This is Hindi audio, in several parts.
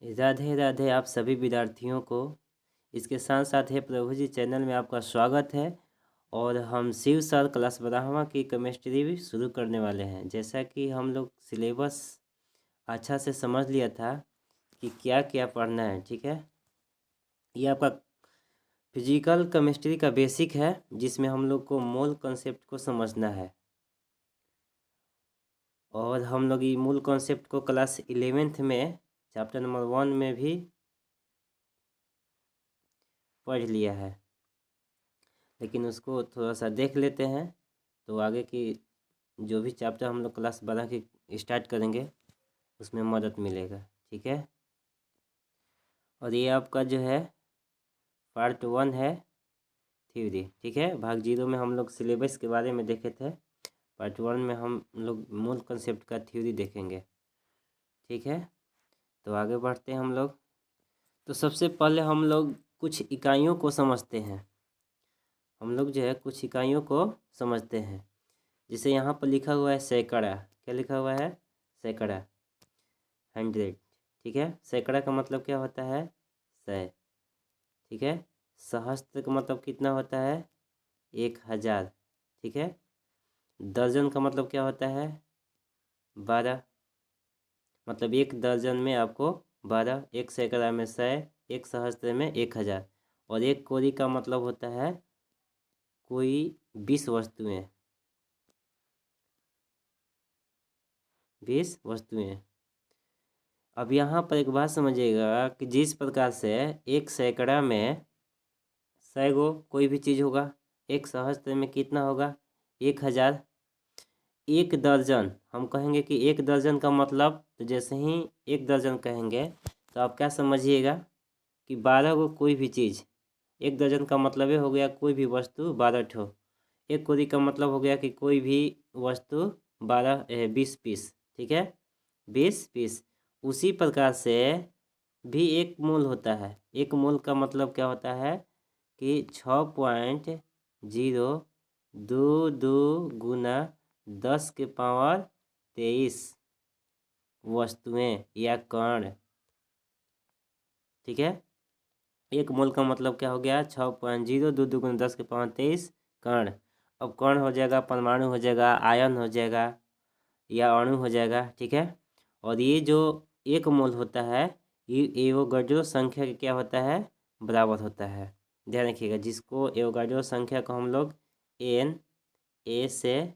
राधे राधे आप सभी विद्यार्थियों को। इसके साथ साथ हे प्रभु जी चैनल में आपका स्वागत है। और हम शिव सर क्लास 12वां की केमिस्ट्री भी शुरू करने वाले हैं। जैसा कि हम लोग सिलेबस अच्छा से समझ लिया था कि क्या क्या पढ़ना है, ठीक है। ये आपका फिजिकल केमिस्ट्री का बेसिक है, जिसमें हम लोग को मोल कॉन्सेप्ट को समझना है। और हम लोग ये मूल कॉन्सेप्ट को क्लास 11th में चैप्टर नंबर 1 में भी पढ़ लिया है, लेकिन उसको थोड़ा सा देख लेते हैं तो आगे की जो भी चैप्टर हम लोग क्लास 12 की स्टार्ट करेंगे उसमें मदद मिलेगा, ठीक है। और ये आपका जो है पार्ट 1 है थ्योरी, ठीक है। भाग 0 में हम लोग सिलेबस के बारे में देखे थे। पार्ट 1 में हम लोग मूल कंसेप्ट का थ्योरी देखेंगे, ठीक है। तो आगे बढ़ते हैं हम लोग। तो सबसे पहले हम लोग कुछ इकाइयों को समझते हैं। हम लोग जो है कुछ इकाइयों को समझते हैं। जैसे यहाँ पर लिखा हुआ है सैकड़ा। क्या लिखा हुआ है? सैकड़ा, 100, ठीक है। सैकड़ा का मतलब क्या होता है? 100, ठीक है। सहस्त्र का मतलब कितना होता है? 1000, ठीक है। दर्जन का मतलब क्या होता है? 12, मतलब एक दर्जन में आपको 12, एक सैकड़ा में 100, एक सहस्त्र में 1000। और एक कोड़ी का मतलब होता है कोई 20 वस्तुएं, 20 वस्तुएं। अब यहाँ पर एक बात समझिएगा कि जिस प्रकार से एक सैकड़ा में 100 गो कोई भी चीज़ होगा, एक सहस्त्र में कितना होगा? 1000। एक दर्जन, हम कहेंगे कि एक दर्जन का मतलब, तो जैसे ही एक दर्जन कहेंगे तो आप क्या समझिएगा कि 12 गो कोई भी चीज़। एक दर्जन का मतलब ये हो गया कोई भी वस्तु 12 ठो। एक कोड़ी का मतलब हो गया कि कोई भी वस्तु 20 पीस, ठीक है, 20 पीस। उसी प्रकार से भी एक मोल होता है। एक मोल का मतलब क्या होता है कि 6.022 गुना 10 के पावर 23 वस्तुएं या कण, ठीक है। एक मोल का मतलब क्या हो गया? 6.022 गुना 10 के पावर 23 कण। अब कण हो जाएगा, परमाणु हो जाएगा, आयन हो जाएगा या अणु हो जाएगा, ठीक है। और ये जो एक मोल होता है ये एवोगाड्रो संख्या के क्या होता है? बराबर होता है। ध्यान रखिएगा, जिसको एवोगाड्रो संख्या को हम लोग Na से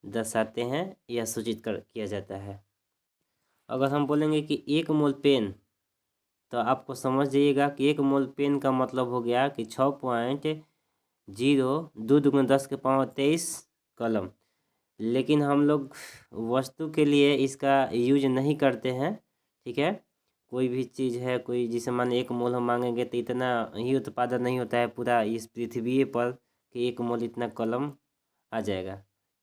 दर्शाते हैं या सूचित किया जाता है। अगर हम बोलेंगे कि एक मोल पेन, तो आपको समझ जाइएगा कि एक मोल पेन का मतलब हो गया कि 6.022 10 के पावर 23 कलम। लेकिन हम लोग वस्तु के लिए इसका यूज नहीं करते हैं, ठीक है। कोई भी चीज़ है, कोई जिसे मान एक मोल हम मांगेंगे तो इतना ही उत्पादन नहीं होता है पूरा इस पृथ्वी पर कि एक मोल इतना कलम आ जाएगा,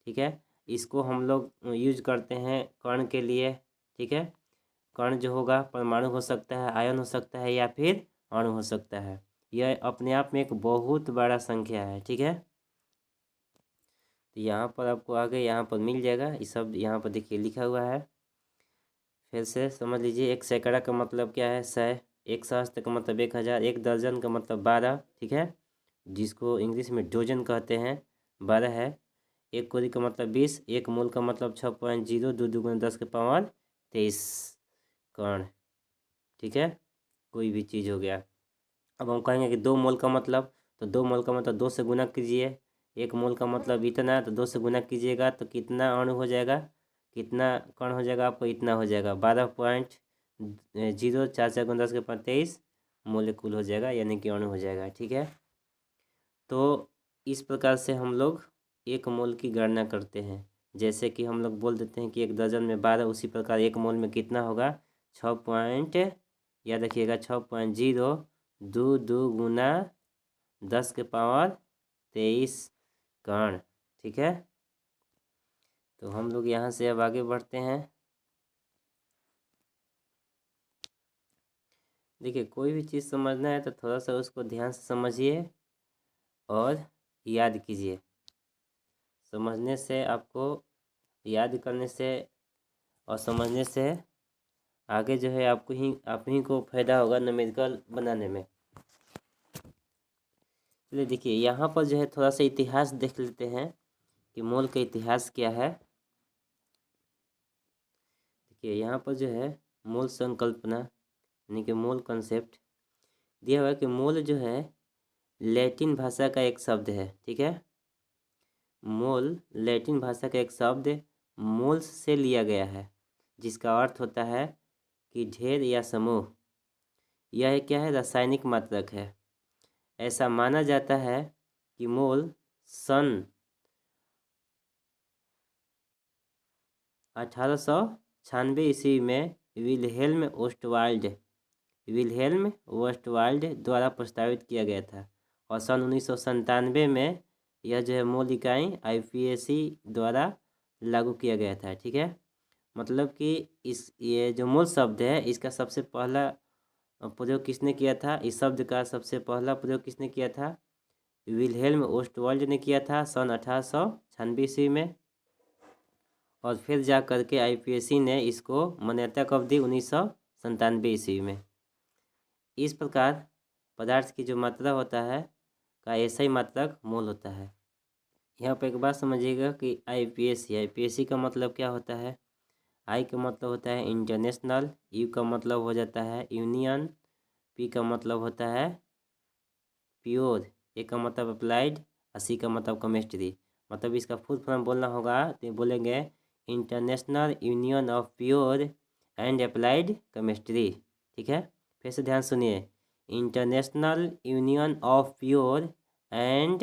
ठीक है। इसको हम लोग यूज करते हैं कण के लिए, ठीक है। कण जो होगा परमाणु हो सकता है, आयन हो सकता है या फिर अणु हो सकता है। यह अपने आप में एक बहुत बड़ा संख्या है, ठीक है। तो यहाँ पर आपको आगे यहाँ पर मिल जाएगा ये सब। यहाँ पर देखिए लिखा हुआ है, फिर से समझ लीजिए। एक सैकड़ा का मतलब क्या है? 100। एक सहस्त्र का मतलब 1000। एक दर्जन का मतलब 12, ठीक है, जिसको इंग्लिश में डोजन कहते हैं, 12 है। एक कोड़ी का मतलब 20। एक मोल का मतलब 6.022 गुना 10 के पावर 23 कण, ठीक है, कोई भी चीज़ हो गया। अब हम कहेंगे कि 2 मोल का मतलब, तो 2 मोल का मतलब 2 से गुना कीजिए। एक मोल का मतलब इतना, तो 2 से गुना कीजिएगा तो कितना अणु हो जाएगा, कितना कण हो जाएगा आपको? इतना हो जाएगा 12.044 गुना 10 के पावर 23 मोलिकुल हो जाएगा, यानी कि अणु हो जाएगा, ठीक है। तो इस प्रकार से हम लोग एक मोल की गणना करते हैं। जैसे कि हम लोग बोल देते हैं कि एक दर्जन में 12, उसी प्रकार एक मोल में कितना होगा? 6 याद रखिएगा, 6.022 गुना 10 के पावर 23 कण, ठीक है। तो हम लोग यहाँ से अब आगे बढ़ते हैं। देखिए, कोई भी चीज़ समझना है तो थोड़ा सा उसको ध्यान से समझिए और याद कीजिए। समझने से आपको, याद करने से और समझने से आगे जो है आप ही को फायदा होगा न्यूमेरिकल बनाने में। चलिए देखिए, यहाँ पर जो है थोड़ा सा इतिहास देख लेते हैं कि मोल का इतिहास क्या है। देखिए यहाँ पर जो है मोल संकल्पना यानी कि मोल कंसेप्ट दिया हुआ है कि मोल जो है लैटिन भाषा का एक शब्द है। ठीक है, मोल लैटिन भाषा का एक शब्द मोल्स से लिया गया है, जिसका अर्थ होता है कि ढेर या समूह। यह क्या है, रासायनिक मात्रक है। ऐसा माना जाता है कि मोल सन 1896 ईस्वी में विल्हेल्म ओस्टवाल्ड द्वारा प्रस्तावित किया गया था और सन 1997 में यह जो है मोल इकाई IPAC द्वारा लागू किया गया था। ठीक है, मतलब कि ये जो मोल शब्द है इसका सबसे पहला प्रयोग किसने किया था, इस शब्द का सबसे पहला प्रयोग किसने किया था, विल्हेल्म ओस्टवाल्ड ने किया था सन 1896 ईस्वी में। और फिर जा करके IPAC ने इसको मान्यता कब दी, 1997 ईस्वी में। इस प्रकार पदार्थ की जो मात्रा होता है का ऐसा ही मात्रक मोल होता है। यहाँ पर एक बात समझिएगा कि IPAC का मतलब क्या होता है। I का मतलब होता है इंटरनेशनल, U का मतलब हो जाता है यूनियन, P का मतलब होता है प्योर, A का मतलब अप्लाइड, C का मतलब केमिस्ट्री। मतलब इसका फुल फॉर्म बोलना होगा तो बोलेंगे international union of pure and applied chemistry. ठीक है, फिर से ध्यान सुनिए, international union of pure and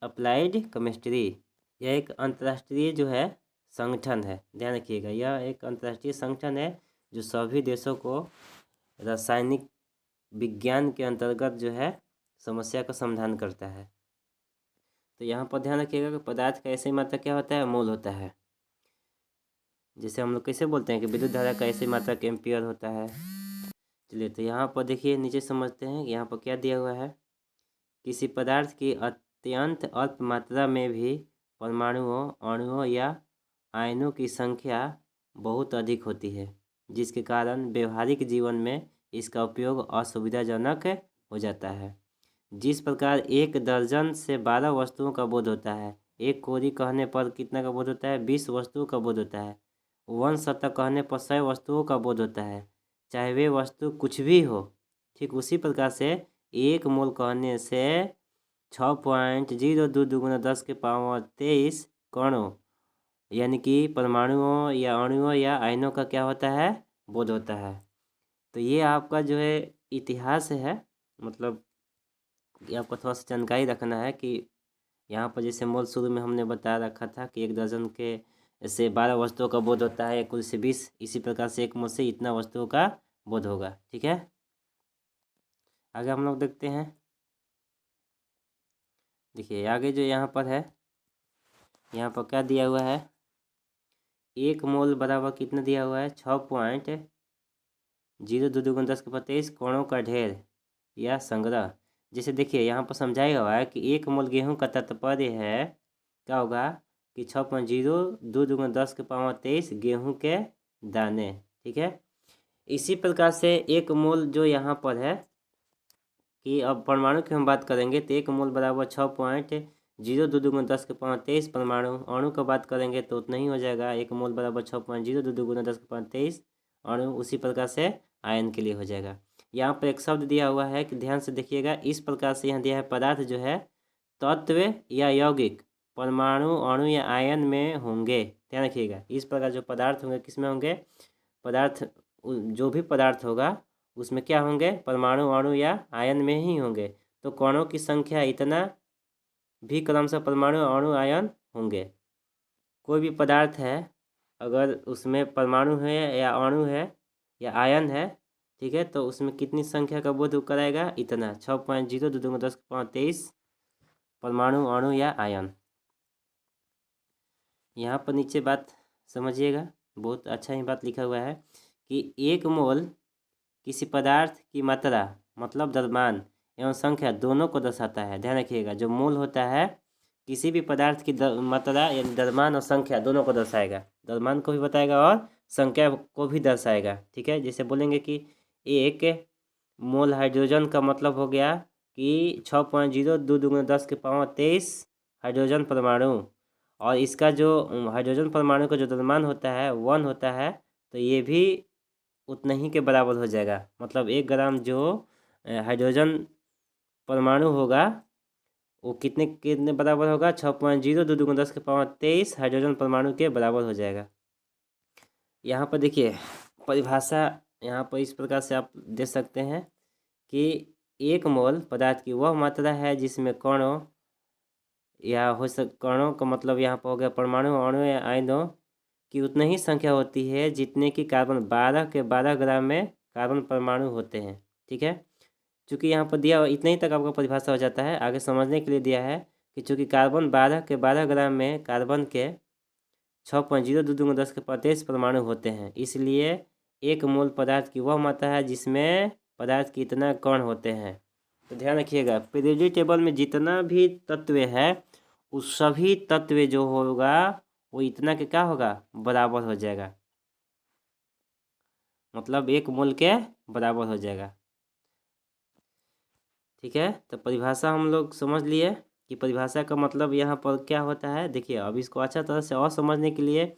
applied chemistry. यह एक अंतर्राष्ट्रीय जो है संगठन है, ध्यान रखिएगा, यह एक अंतर्राष्ट्रीय संगठन है जो सभी देशों को रासायनिक विज्ञान के अंतर्गत जो है समस्या का समाधान करता है। तो यहाँ पर ध्यान रखिएगा कि पदार्थ का ऐसे मात्रा क्या होता है, मोल होता है। जैसे हम लोग कैसे बोलते हैं कि विद्युत धारा का ऐसे मात्रक एम्पियर होता है। चलिए तो यहाँ पर देखिए नीचे समझते हैं, यहाँ पर क्या दिया हुआ है, किसी पदार्थ की अत्यंत अल्प मात्रा में भी परमाणुओं, अणुओं या आयनों की संख्या बहुत अधिक होती है, जिसके कारण व्यवहारिक जीवन में इसका उपयोग असुविधाजनक हो जाता है। जिस प्रकार 1 दर्जन से 12 वस्तुओं का बोध होता है, एक कोरी कहने पर कितना का बोध होता है, 20 वस्तुओं का बोध होता है। 1 शतक कहने पर 100 वस्तुओं का बोध होता है, चाहे वे वस्तु कुछ भी हो। ठीक उसी प्रकार से 1 मोल कहने से 6.02 दुगुना 10 के पावर 23 कणों यानी कि परमाणुओं या अणुओं या आयनों का क्या होता है, बोध होता है। तो ये आपका जो है इतिहास है, मतलब ये आपको थोड़ा सा जानकारी रखना है कि यहाँ पर जैसे मोल शुरू में हमने बता रखा था कि 1 दर्जन के से 12 वस्तुओं का बोध होता है, कुल से 20, इसी प्रकार से 1 मोल से इतना वस्तुओं का बोध होगा। ठीक है, आगे हम लोग देखते हैं। देखिए आगे जो यहाँ पर है, यहाँ पर क्या दिया हुआ है, 1 मोल बराबर कितना दिया हुआ है, 6.02 दुगुना 10 के पावर 23 कणों का ढेर या संग्रह। जैसे देखिए यहाँ पर समझाया हुआ है कि 1 मोल गेहूं का तात्पर्य है क्या होगा कि 6.02 दुगुना 10 के पावर 23 गेहूं के दाने। ठीक है, इसी प्रकार से 1 मोल जो यहाँ पर है कि अब परमाणु की हम बात करेंगे तो 1 मोल बराबर 6.02 दुगुना 10 के पावर 23 परमाणु। अणु का बात करेंगे तो उतना ही हो जाएगा, 1 मोल बराबर 6.02 दुगुना 10 के पावर 23 अणु। उसी प्रकार से आयन के लिए हो जाएगा। यहाँ पर एक शब्द दिया हुआ है कि ध्यान से देखिएगा, इस प्रकार से यहाँ दिया है पदार्थ जो है तत्व या यौगिक परमाणु, अणु या आयन में होंगे। ध्यान रखिएगा, इस प्रकार जो पदार्थ होंगे किस में होंगे, पदार्थ जो भी पदार्थ होगा उसमें क्या होंगे, परमाणु, अणु या आयन में ही होंगे। तो कणों की संख्या इतना भी क्रमशः परमाणु, अणु, आयन होंगे। कोई भी पदार्थ है अगर उसमें परमाणु है या अणु है या आयन है, ठीक है, तो उसमें कितनी संख्या का बोध कराएगा, इतना 6.02 दुगुना 10 के पावर 23 परमाणु, अणु या आयन। यहाँ पर नीचे बात समझिएगा, बहुत अच्छा ही बात लिखा हुआ है कि 1 मोल किसी पदार्थ की मात्रा मतलब द्रव्यमान एवं संख्या दोनों को दर्शाता है। ध्यान रखिएगा, जो मोल होता है किसी भी पदार्थ की मात्रा यानी द्रव्यमान और संख्या दोनों को दर्शाएगा, द्रव्यमान को भी बताएगा और संख्या को भी दर्शाएगा। ठीक है, जैसे बोलेंगे कि 1 मोल हाइड्रोजन का मतलब हो गया कि 6.0 2 दूनी 10 के पावर 23 हाइड्रोजन परमाणु, और इसका जो हाइड्रोजन परमाणु का जो द्रव्यमान होता है 1 होता है, तो ये भी उतना ही के बराबर हो जाएगा। मतलब 1 ग्राम जो हाइड्रोजन परमाणु होगा वो कितने कितने बराबर होगा? 6.0 2 दूनी 10 के पावर 23 हाइड्रोजन परमाणु के बराबर हो जाएगा। यहाँ पर देखिए परिभाषा यहाँ पर इस प्रकार से आप दे सकते हैं कि 1 मोल पदार्थ की वह मात्रा है जिसमें कणों या कणों का मतलब यहाँ पर हो गया परमाणु, अणु या आयनों की उतनी ही संख्या होती है जितने की कार्बन 12 के 12 ग्राम में कार्बन परमाणु होते हैं। ठीक है, चूँकि यहाँ पर दिया इतने ही तक आपका परिभाषा हो जाता है। आगे समझने के लिए दिया है कि चूँकि कार्बन 12 के 12 ग्राम में कार्बन के 6.0 2 दूनी 10 के 23 परमाणु होते हैं, इसलिए 1 मोल पदार्थ की वह मात्रा है जिसमें पदार्थ के इतना कण होते हैं। तो ध्यान रखिएगा, पीरियोडिक टेबल में जितना भी तत्व है उस सभी तत्व जो होगा वो इतना के क्या होगा? बराबर हो जाएगा, मतलब 1 मोल के बराबर हो जाएगा। ठीक है, तो परिभाषा हम लोग समझ लिए कि परिभाषा का मतलब यहाँ पर क्या होता है। देखिए अब इसको अच्छा तरह से और समझने के लिए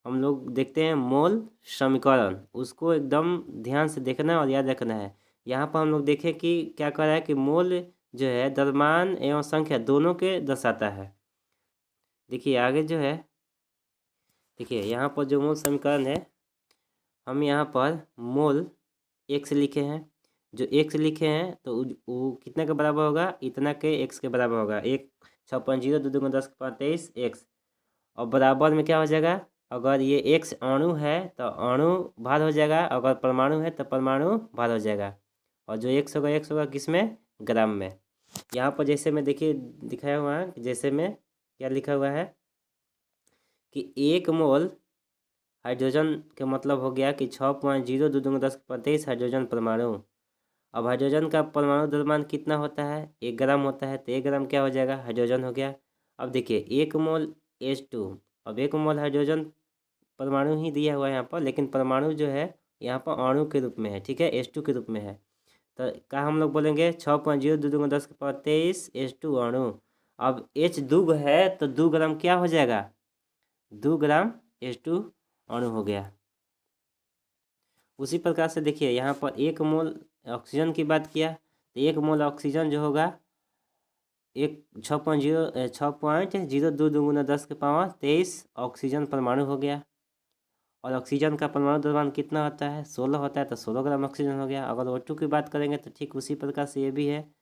हम लोग देखते हैं मोल समीकरण, उसको एकदम ध्यान से देखना और याद रखना है। यहाँ पर हम लोग देखें कि क्या कर रहा है कि मोल जो है द्रव्यमान एवं संख्या दोनों के दर्शाता है। देखिए आगे जो है, देखिए यहाँ पर जो मोल समीकरण है, हम यहाँ पर मोल एक्स लिखे हैं। जो एक्स लिखे हैं तो वो कितना के बराबर होगा? इतना के एक्स के बराबर होगा। 6.0 2 दूनी 10 के पावर 23 एक्स, और बराबर में क्या हो जाएगा? अगर ये एक्स अणु है तो अणु भार हो जाएगा, अगर परमाणु है तो परमाणु भार हो जाएगा। और जो एक्स होगा किस में? ग्राम में। यहाँ पर जैसे में देखिए दिखाया हुआ है, जैसे में क्या लिखा हुआ है कि 1 मोल हाइड्रोजन का मतलब हो गया कि 6.0 2 दूनी 10 के पावर 23 हाइड्रोजन परमाणु। अब हाइड्रोजन का परमाणु द्रव्यमान कितना होता है? 1 ग्राम होता है, तो 1 ग्राम क्या हो जाएगा? हाइड्रोजन हो गया। अब देखिए 1 मोल H2, अब 1 मोल हाइड्रोजन परमाणु ही दिया हुआ है यहाँ पर, लेकिन परमाणु जो है यहाँ पर अणु के रूप में है। ठीक है, H2 के रूप में है, तो क्या हम लोग बोलेंगे? 6.0 2 दूनी 10 के पावर 23 H2 अणु। अब H 2 है तो 2 ग्राम क्या हो जाएगा? 2 ग्राम H2 अणु हो गया। उसी प्रकार से देखिए यहाँ पर 1 मोल ऑक्सीजन की बात किया तो 1 मोल ऑक्सीजन जो होगा 6.0 2 दूनी 10 के पावर 23 ऑक्सीजन परमाणु हो गया। और ऑक्सीजन का परमाणु द्रव्यमान कितना होता है? 16 होता है, तो 16 ग्राम ऑक्सीजन हो गया। अगर O2 की बात करेंगे तो ठीक उसी प्रकार से ये भी है,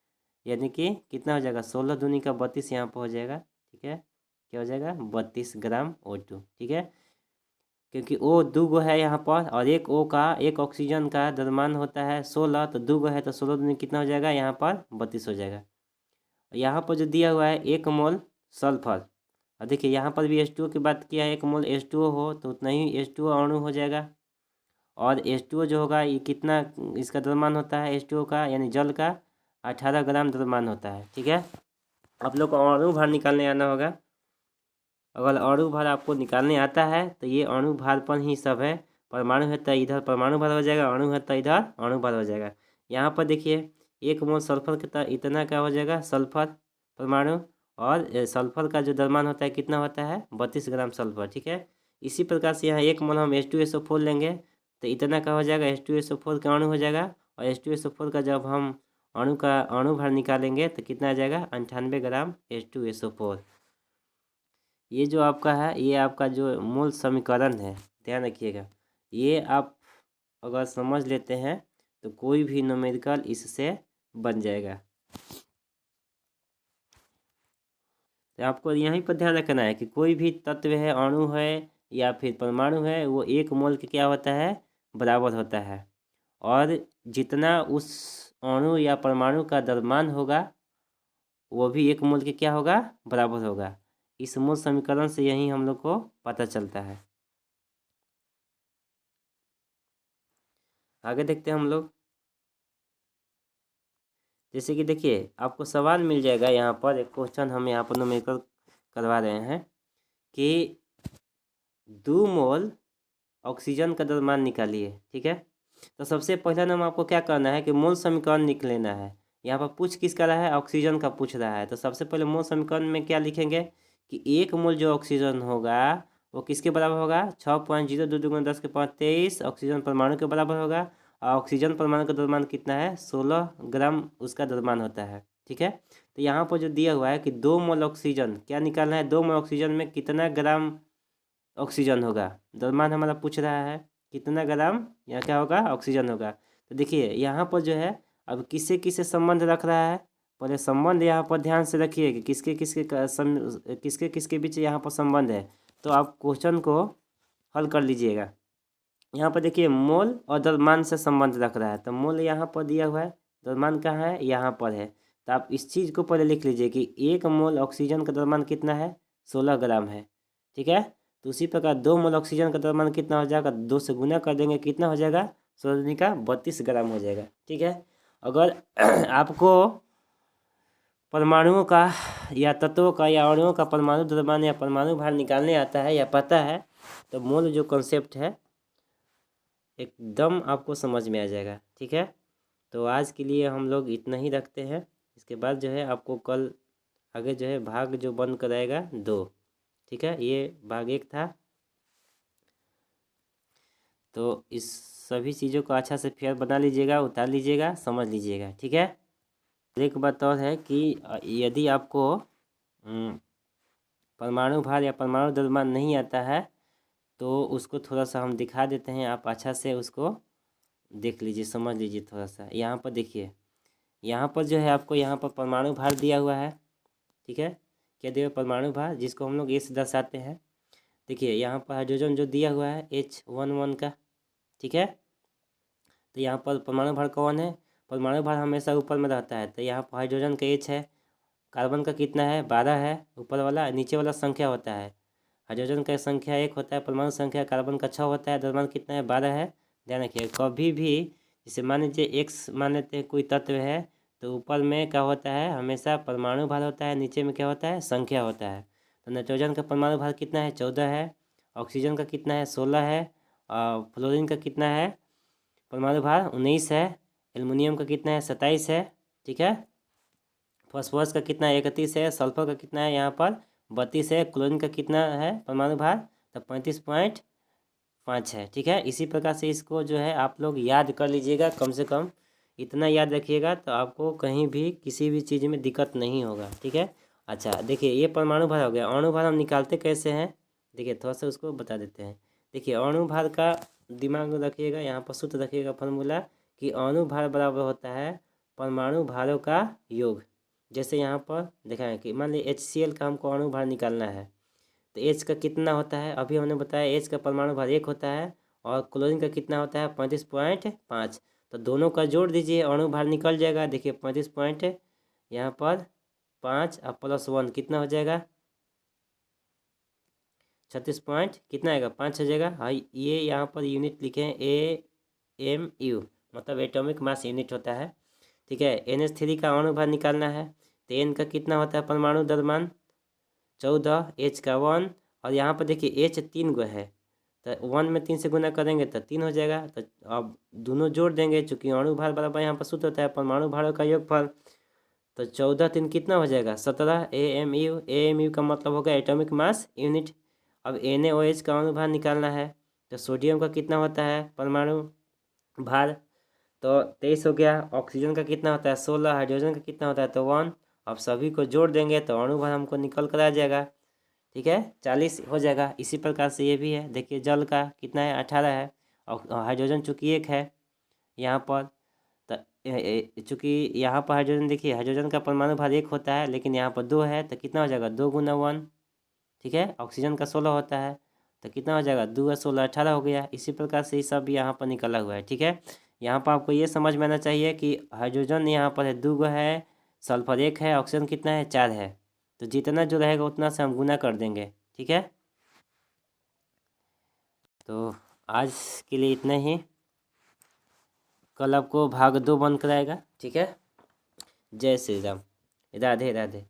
यानी कि कितना हो जाएगा? 16 दूनी का 32 यहाँ पर हो जाएगा। ठीक है, क्या हो जाएगा? 32 ग्राम O2। ठीक है, क्योंकि O 2 है यहाँ पर, और एक ऑक्सीजन का द्रव्यमान होता है 16, तो 2 है तो 16 दूनी कितना हो जाएगा? यहाँ पर 32 हो जाएगा। यहाँ पर जो दिया हुआ है 1 मोल सल्फर, और देखिए यहाँ पर भी H2O की बात किया है, 1 मोल H2O हो तो उतना ही H2O अणु हो जाएगा। और H2O जो होगा ये कितना इसका द्रव्यमान होता है H2O का, यानी जल का 18 ग्राम द्रव्यमान होता है। ठीक है, आप लोग को अणु भार निकालने आना होगा। अगर अणु भार आपको निकालने आता है तो ये अणु भार पर ही सब है। परमाणु है तो इधर परमाणु भार हो जाएगा, अणु है तो इधर अणु भार हो जाएगा। यहाँ पर देखिए 1 मोल सल्फर कितना इतना क्या हो जाएगा? सल्फर परमाणु, और सल्फर का जो द्रव्यमान होता है कितना होता है? 32 ग्राम सल्फर। ठीक है, इसी प्रकार से यहाँ 1 मोल हम H2SO4 लेंगे तो इतना क्या हो जाएगा? H2SO4 का अणु हो जाएगा, और H2SO4 का जब हम अणु भार निकालेंगे तो कितना आ जाएगा? 98 ग्राम H2SO4। ये जो आपका है ये आपका जो मूल समीकरण है, ध्यान रखिएगा। ये आप अगर समझ लेते हैं तो कोई भी न्यूमेरिकल इससे बन जाएगा। तो आपको यहीं पर ध्यान रखना है कि कोई भी तत्व है, अणु है या फिर परमाणु है, वो 1 मोल के क्या होता है? बराबर होता है। और जितना उस अणु या परमाणु का द्रव्यमान होगा वो भी 1 मोल के क्या होगा? बराबर होगा। इस मूल समीकरण से यही हम लोग को पता चलता है। आगे देखते हैं हम लोग। जैसे कि देखिए आपको सवाल मिल जाएगा यहाँ पर, एक क्वेश्चन हम यहाँ पर न्यूमेरिकल करवा रहे हैं कि 2 मोल ऑक्सीजन का द्रव्यमान निकालिए। ठीक है, तो सबसे पहला नाम आपको क्या करना है कि मूल समीकरण लिख लेना है। यहाँ पर पूछ किसका रहा है, ऑक्सीजन का पूछ रहा है। तो सबसे पहले मूल समीकरण में क्या लिखेंगे कि 1 मोल जो ऑक्सीजन होगा वो किसके बराबर होगा, 6.02 × 10⁻23 ऑक्सीजन परमाणु के बराबर होगा। और ऑक्सीजन परमाणु का द्रव्यमान कितना है, 16 ग्राम उसका द्रव्यमान होता है। ठीक है, तो यहाँ पर जो दिया हुआ है कि 2 मोल ऑक्सीजन क्या निकालना है, 2 मोल ऑक्सीजन में कितना ग्राम ऑक्सीजन होगा, द्रव्यमान हमारा पूछ रहा है कितना ग्राम यहाँ क्या होगा, ऑक्सीजन होगा। तो देखिए यहाँ पर जो है अब किससे किससे संबंध रख रहा है, पहले संबंध यहाँ पर ध्यान से रखिए कि किसके किसके बीच यहाँ पर संबंध है। तो आप क्वेश्चन को हल कर लीजिएगा। यहाँ पर देखिए मोल और द्रव्यमान से संबंध रख रहा है। तो मोल यहाँ पर दिया हुआ है, द्रव्यमान कहाँ है, यहाँ पर है। तो आप इस चीज़ को पहले लिख लीजिए कि 1 मोल ऑक्सीजन का द्रव्यमान कितना है, 16 ग्राम है। ठीक है, तो उसी प्रकार 2 मोल ऑक्सीजन का द्रव्यमान कितना हो जाएगा, 2 से गुना कर देंगे, कितना हो जाएगा, 16 का 32 ग्राम हो जाएगा। ठीक है, अगर आपको परमाणुओं का या तत्वों का या अणुओं का परमाणु द्रव्यमान या परमाणु भार निकालने आता है या पता है तो मोल जो कॉन्सेप्ट है एकदम आपको समझ में आ जाएगा। ठीक है, तो आज के लिए हम लोग इतना ही रखते हैं। इसके बाद जो है आपको कल आगे जो है भाग जो बंद कराएगा 2। ठीक है, ये भाग 1 था। तो इस सभी चीज़ों को अच्छा से फेयर बना लीजिएगा, उतार लीजिएगा, समझ लीजिएगा। ठीक है, एक बात और है कि यदि आपको परमाणु भार या परमाणु द्रव्यमान नहीं आता है तो उसको थोड़ा सा हम दिखा देते हैं, आप अच्छा से उसको देख लीजिए, समझ लीजिए थोड़ा सा। यहाँ पर देखिए, यहाँ पर जो है आपको यहाँ पर परमाणु भार दिया हुआ है। ठीक है, क्या दिया हुआ, परमाणु भार, जिसको हम लोग ए से दर्शाते हैं। देखिए यहाँ पर हाइड्रोजन जो दिया हुआ है H11 का। ठीक है, तो यहाँ पर परमाणु भार कौन है, परमाणु भार हमेशा ऊपर में रहता है। तो यहाँ पर हाइड्रोजन का H है, कार्बन का कितना है, 12 है ऊपर वाला, नीचे वाला संख्या होता है। हाइड्रोजन का संख्या 1 होता है, परमाणु संख्या कार्बन का 6 होता है, द्रव्यमान कितना है, 12 है। ध्यान रखिए, कभी भी जैसे मान लीजिए एक्स मान लेते हैं कोई तत्व है, तो ऊपर में क्या होता है, हमेशा परमाणु भार होता है, नीचे में क्या होता है, संख्या होता है। तो नाइट्रोजन का परमाणु भार कितना है, 14 है। ऑक्सीजन का कितना है, 16 है। और फ्लोरीन का कितना है परमाणु भार, 19 है। एल्युमिनियम का कितना है, 27 है। ठीक है, फॉस्फोरस का कितना है, 31 है। सल्फर का कितना है यहाँ पर, 32 है। क्लोरीन का कितना है परमाणु भार, तो 35.5 है। ठीक है, इसी प्रकार से इसको जो है आप लोग याद कर लीजिएगा, कम से कम इतना याद रखिएगा तो आपको कहीं भी किसी भी चीज़ में दिक्कत नहीं होगा। ठीक है, अच्छा देखिए ये परमाणु भार हो गया। अणु भार हम निकालते कैसे हैं, देखिए थोड़ा सा उसको बता देते हैं। देखिए अणु भार का दिमाग में रखिएगा, यहाँ पर सूत्र रखिएगा फॉर्मूला कि अणु भार बराबर होता है परमाणु भारों का योग। जैसे यहाँ पर देखा है कि मान लीजिए HCl का हमको अणु भार निकालना है, तो H का कितना होता है, अभी हमने बताया H का परमाणु भार 1 होता है। और क्लोरीन का कितना होता है, 35.5। तो दोनों का जोड़ दीजिए, अणु भार निकल जाएगा। देखिए 35 पॉइंट यहाँ पर 5 और +1 कितना हो जाएगा, 36 पॉइंट कितना आएगा, 5 हो जाएगा। हाँ, ये यहाँ पर यूनिट लिखे हैं AMU, मतलब एटॉमिक मास यूनिट होता है। ठीक है, NH3 का अणु भार निकालना है, तो N का कितना होता है परमाणु द्रव्यमान, 14, H का 1। और यहाँ पर देखिए H 3 गो है, तो 1 में 3 से गुना करेंगे तो 3 हो जाएगा। तो अब दोनों जोड़ देंगे, चूँकि अणु भार बराबर यहाँ पर सूत्र होता है परमाणु भारों का योगफल। तो 14 3 कितना हो जाएगा, 17 AMU। AMU का मतलब होगा एटॉमिक मास यूनिट। अब NaOH का अणु भार निकालना है, तो सोडियम का कितना होता है परमाणु भार, तो 23 हो गया। ऑक्सीजन का कितना होता है, 16। हाइड्रोजन का कितना होता है, तो 1। अब सभी को जोड़ देंगे तो अणु भार हमको निकल कर आ जाएगा। ठीक है, 40 हो जाएगा। इसी प्रकार से ये भी है, देखिए जल का कितना है, 18 है। और हाइड्रोजन चूँकि 1 है यहाँ पर, तो चूँकि यहाँ पर हाइड्रोजन, देखिए हाइड्रोजन का परमाणु भार 1 होता है, लेकिन यहाँ पर 2 है, तो कितना हो जाएगा, 2 × 1। ठीक है, ऑक्सीजन का 16 होता है, तो कितना हो जाएगा, 2 × 16 18 हो गया। इसी प्रकार से ये सब यहाँ पर निकला हुआ है। ठीक है, यहाँ पर आपको ये समझ में आना चाहिए कि हाइड्रोजन यहाँ पर है 2 गो है, सल्फर 1 है, ऑक्सीजन कितना है, 4 है। तो जितना जो रहेगा उतना से हम गुना कर देंगे। ठीक है, तो आज के लिए इतना ही, कल आपको भाग 2 बंद कराएगा। ठीक है, जय श्री राम, राधे राधे।